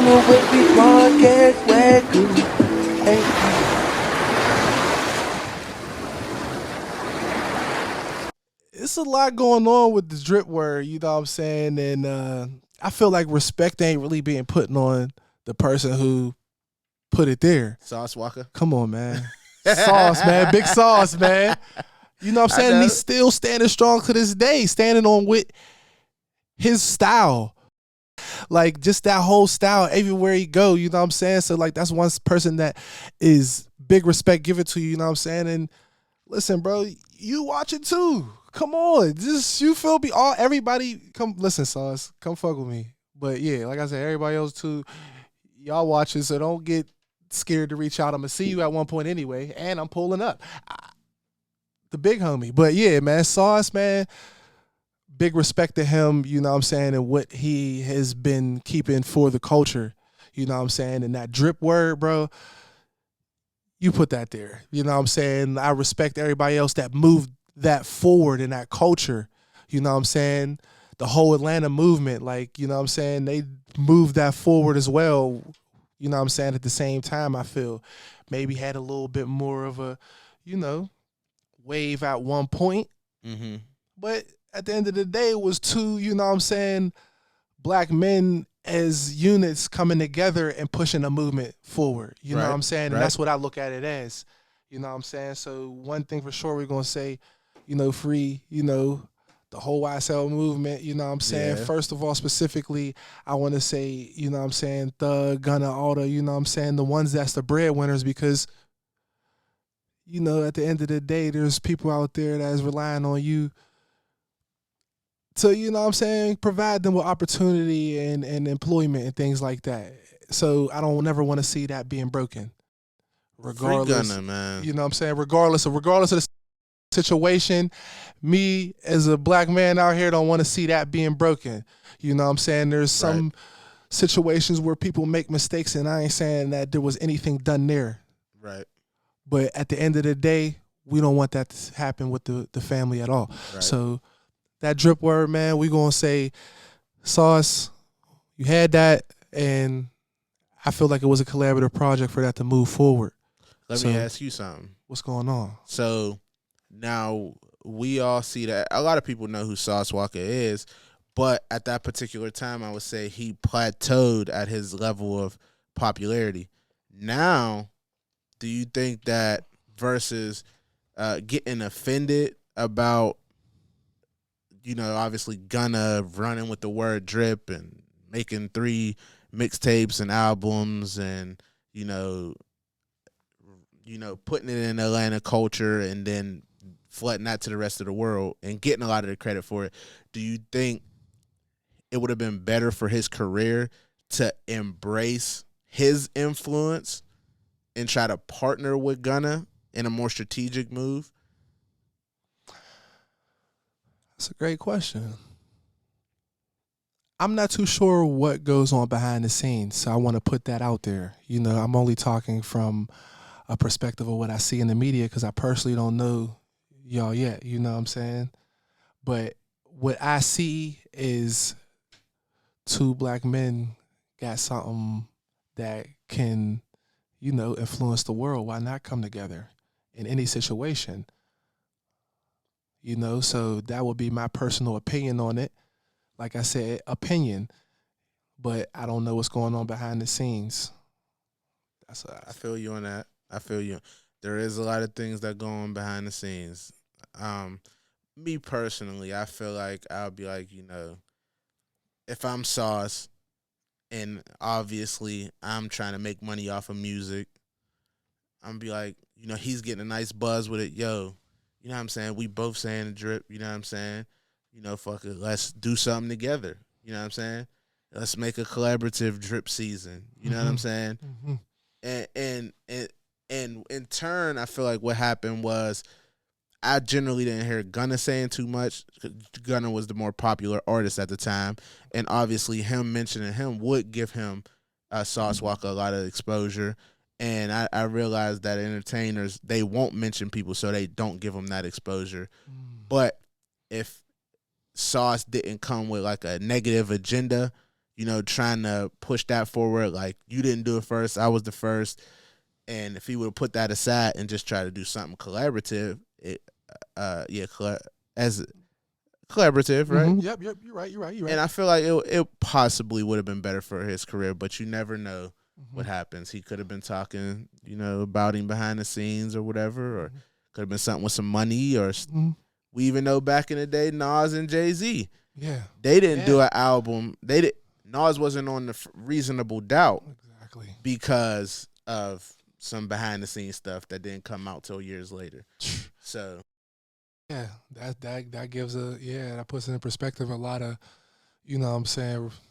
on the Wagyu podcast, Wagyu. Hey. It's a lot going on with the drip word, you know what I'm saying? And I feel like respect ain't really being put on the person who put it there. Sauce Walker. Come on, man. Sauce, man. Big Sauce, man. You know what I'm saying? And he's still standing strong to this day, standing on with his style. Like, just that whole style everywhere he go, you know what I'm saying? So, like, that's one person that is big respect given to you know what I'm saying? And listen, bro, you watch it too. Come on. Just, you feel me? Everybody, come, listen, Sauce, come fuck with me. But, yeah, like I said, everybody else too, y'all watching, so don't get scared to reach out. I'm going to see you at one point anyway, and I'm pulling up. The big homie. But, yeah, man, Sauce, man, big respect to him, you know what I'm saying, and what he has been keeping for the culture, you know what I'm saying, and that drip word, bro, you put that there, you know what I'm saying. I respect everybody else that moved that forward in that culture, you know what I'm saying, the whole Atlanta movement, like, you know what I'm saying, they moved that forward as well, you know what I'm saying. At the same time, I feel maybe had a little bit more of a, you know, wave at one point, but at the end of the day, it was two, you know what I'm saying, black men as units coming together and pushing a movement forward. You know what I'm saying? And that's what I look at it as. You know what I'm saying? So one thing for sure we're going to say, you know, free, you know, the whole YSL movement, you know what I'm saying? Yeah. First of all, specifically, I want to say, you know what I'm saying, Thug, Gunna, all the, you know what I'm saying, the ones that's the breadwinners, because, you know, at the end of the day, there's people out there that's relying on you to, you know what I'm saying, provide them with opportunity and employment and things like that. So I don't never want to see that being broken. Regardless, Free Gunna, man. You know what I'm saying? Regardless of the situation, me as a black man out here don't want to see that being broken. You know what I'm saying? There's some situations where people make mistakes, and I ain't saying that there was anything done there. Right. But at the end of the day, we don't want that to happen with the family at all. Right. So that drip word, man, we gonna say, Sauce, you had that, and I feel like it was a collaborative project for that to move forward. Let me ask you something. What's going on? So now we all see that a lot of people know who Sauce Walker is, but at that particular time, I would say he plateaued at his level of popularity. Now, do you think that versus getting offended about, you know, obviously Gunna running with the word drip and making 3 mixtapes and albums and, you know, putting it in Atlanta culture and then flooding that to the rest of the world and getting a lot of the credit for it, do you think it would have been better for his career to embrace his influence and try to partner with Gunna in a more strategic move? That's a great question. I'm not too sure what goes on behind the scenes, so I want to put that out there. You know, I'm only talking from a perspective of what I see in the media because I personally don't know y'all yet, you know what I'm saying? But what I see is 2 black men got something that can, you know, influence the world. Why not come together in any situation? You know, so that would be my personal opinion on it. Like I said, opinion, but I don't know what's going on behind the scenes. I feel you on that. I feel you. There is a lot of things that go on behind the scenes. Me personally, I feel like I'll be like, you know, if I'm Sauce and obviously I'm trying to make money off of music, I'm be like, you know, he's getting a nice buzz with it. Yo, you know what I'm saying? We both saying the drip, you know what I'm saying? You know, fuck it, let's do something together. You know what I'm saying? Let's make a collaborative drip season. You know what I'm saying? And in turn, I feel like what happened was I generally didn't hear Gunna saying too much. Gunna was the more popular artist at the time, and obviously him mentioning him would give him Sauce Walker a lot of exposure. And I realized that entertainers, they won't mention people, so they don't give them that exposure. But if Sauce didn't come with like a negative agenda, trying to push that forward. Like, you didn't do it first, I was the first. And if he would have put that aside and just try to do something collaborative, as collaborative, right? Mm-hmm. Yep. You're right. And I feel like it possibly would have been better for his career, but you never know what happens. He could have been talking, about him behind the scenes or whatever, or could have been something with some money, or we even know back in the day, Nas and Jay-Z. Yeah. They didn't do an album. Nas wasn't on the Reasonable Doubt because of some behind the scenes stuff that didn't come out till years later. So yeah, that gives that puts in perspective a lot of,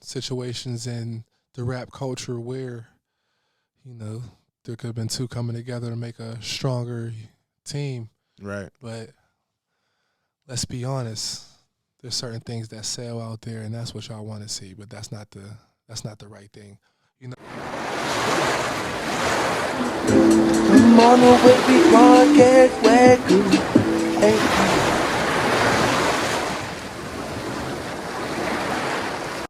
situations in the rap culture where, there could have been two coming together to make a stronger team. Right. But let's be honest, there's certain things that sell out there, and that's what y'all want to see, but that's not the right thing. Come on away, we gonna get Wagyu. Hey.